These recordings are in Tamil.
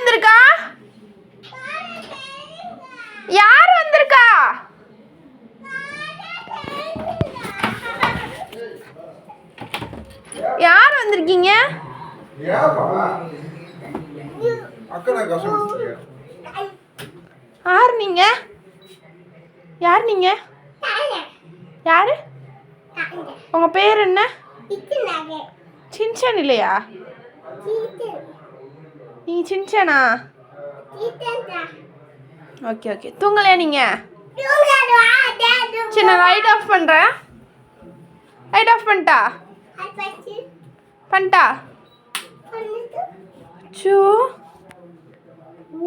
வந்திருக்கா? யார் வந்திருக்கா? யார் வந்திருக்கீங்க? யார் நீங்க? யார் நீங்க? யாரு? உங்க பேர் என்ன? சின்சான் இல்லையா? நீங்க சின்சானா? Okay okay. தூங்கலையா நீங்க? சரி நான் லைட் ஆஃப் பண்றேன். லைட் ஆஃப் பண்ணிட்டா? பண்ணிட்டா? அச்சோ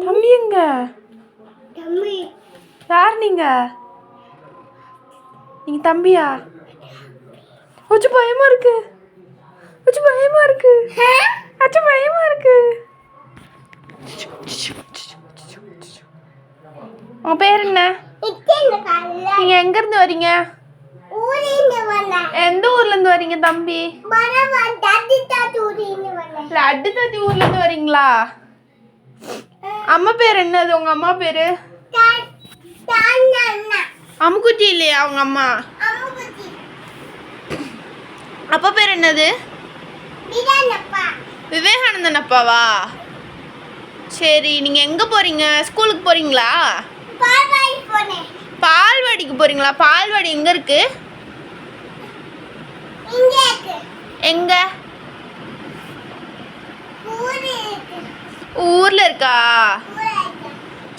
தம்பி எங்க? யார் நீங்க? நீங்க தம்பியா? அச்சு பயமா இருக்கு. அச்சு பயமா இருக்கு. அச்சு பயமா இருக்கு. உங்க பேர் என்ன? நீங்க எங்க இருந்து வரீங்க? எந்த ஊர்ல இருந்து வரீங்க தம்பி? லட்டு தாத்தி ஊர்ல இருந்து வரீங்களா? அம்மா பேர் என்னது? உங்க அம்மா பேரு? அம்முக்குட்டி இல்லையா உங்க அம்மா? அப்பா பேர் என்னது? விவேகானந்தன் அப்பாவா? சரி நீங்க எங்க போறீங்க? ஸ்கூலுக்கு போறீங்களா? பால்வாடிக்கு போறீங்களா? பால்வாடி எங்க இருக்கு? எங்க? ஊர்ல இருக்கா?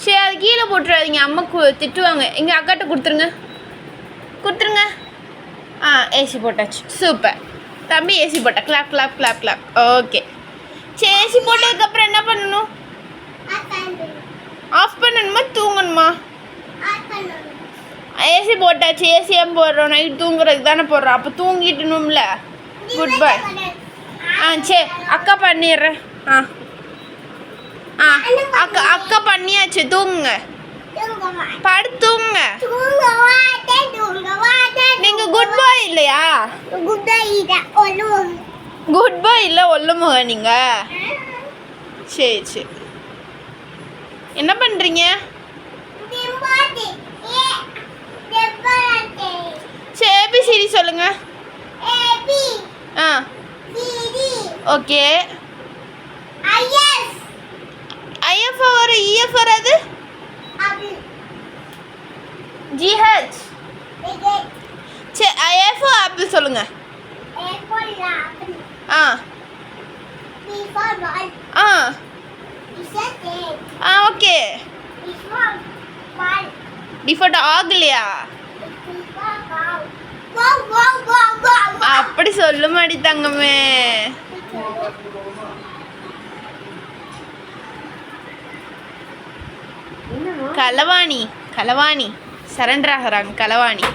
சரி அது கீழே போட்டுறாதீங்க, அம்மா திட்டுவாங்க. எங்க அக்காட்ட கொடுத்துருங்க. கொடுத்துருங்க. ஏசி போட்டாச்சு. சூப்பர் தம்பி, ஏசி போட்டா. Clap clap clap clap. Okay சரி ஏசி போட்டதுக்கப்புறம் என்ன பண்ணணும்? ஆஃப் பண்ணணுமா தூங்கணுமா? ஏசி போட்டாச்சு. ஏசி ஏன் போடுறோம்? நைட் தூங்குறதுக்கு தானே போடுறோம். அப்போ தூங்கிட்டணும்ல. Good bye. சரி அக்கா பண்ணிடுறேன். அக்கா அக்கா பண்ணியாச்சு. தூங்குங்க, படுத்து தூங்குங்க. நீங்க குட் பாய் இல்லையா? குட் பாய் இல்லை ஒல்லுமுக நீங்க. சரி சரி என்ன பண்றீங்க? சரி ஏபிசிடி சொல்லுங்க. ஓகே. ஐஎஃப் வர இஎஃப் வராது. ஜிஹெச். சரி ஐஎஃப் ஆப்பிள் சொல்லுங்க. ஓகே. டிஃபால்ட் ஆகலையா? அப்படி சொல்ல மாடி தங்கமே. கலவாணி கலவாணி சரண்டர் ஆகிறாங்க. கலவாணி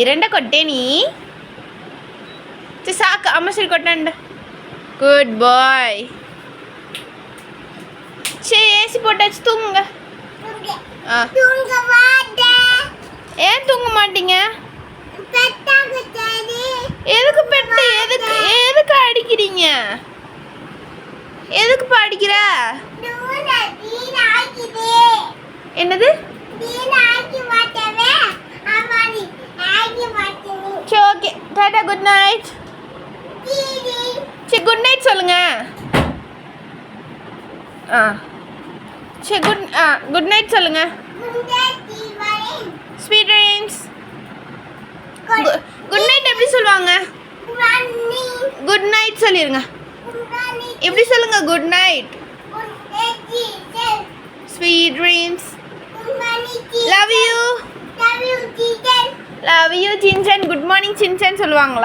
இரண்ட கொட்டே நீ. சாக்கு அம்மா சரி கொட்டாண்ட. குட் பாய். சரி ஏசி போட்டாச்சு. தூங்குங்க. ஏன் தூங்க மாட்டீங்க? எதுக்கு பெட்டு? எதுக்கு அடிக்கிறீங்க? எதுக்கு அடிக்கிற? என்னது? சரி ஓகே டாடா குட் நைட். சரி குட் நைட் சொல்லுங்க. சரி குட் நைட் சொல்லுங்க. Sweet dreams. குட் நைட் எப்படி சொல்லுவாங்க? குட் நைட் சொல்லிருங்க. எப்படி சொல்லுங்க? Good night. Sweet dreams. Love you. Love you Shinchan. Good morning Shinchan சொல்லுவாங்களா?